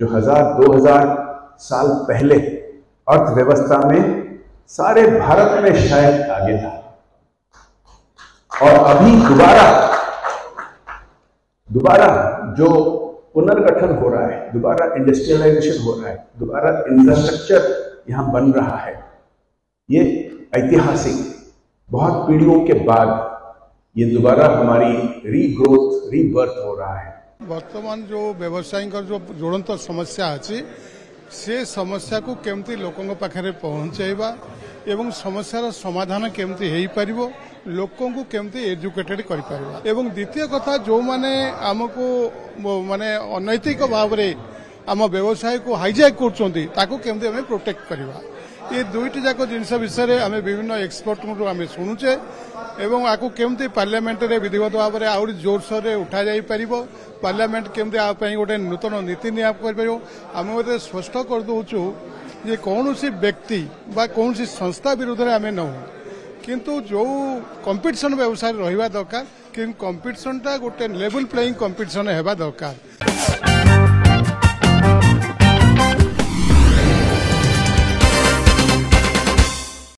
जो 1000-2000 साल पहले अर्थव्यवस्था में सारे भारत में शायद आगे था, और अभी दोबारा जो पुनर्गठन हो रहा है, दोबारा इंडस्ट्रियलाइजेशन हो रहा है, दोबारा इंफ्रास्ट्रक्चर यहाँ बन रहा है, ये ऐतिहासिक बहुत पीढ़ियों के बाद ये दोबारा हमारी रीग्रोथ रीबर्थ हो रहा है। वर्तमान जो व्यवसायी जो ज्वलंत समस्या अच्छी से समस्या को केमती लोकों पाखे पहुंचाइबा एवं समस्यार समाधान केमती हो पारिबो, लोकों को केमती एजुकेटेड कर पारिबा। एवं द्वितीय कथा जो माने आमको माने अनैतिक भाव रे आम व्यवसाय को हाईजैक करछोंती ताको केमती हमें प्रोटेक्ट करबा। ये दुईटी जाक जिनस विषय आम विभिन्न एक्सपर्ट आम शुणुचे एवं आपको केमती पार्लियामेंट रे विधिवत भाव में आहरी जोरसोर रे उठा जाई परिबो, पार्लियामेंट केमती आप गोटे नूतन नीति निया कर परिबो। आम गोटे स्पष्ट कर दउछु जे कौनसी व्यक्ति बा कौनसी संस्था विरुद्ध रे आम नहु, किंतु जो कंपटीशन व्यवसाय रहिबा दरकार कि कंपटीशन टा गोटे लेवल प्लेइंग कंपटीशन हेबा दरकार।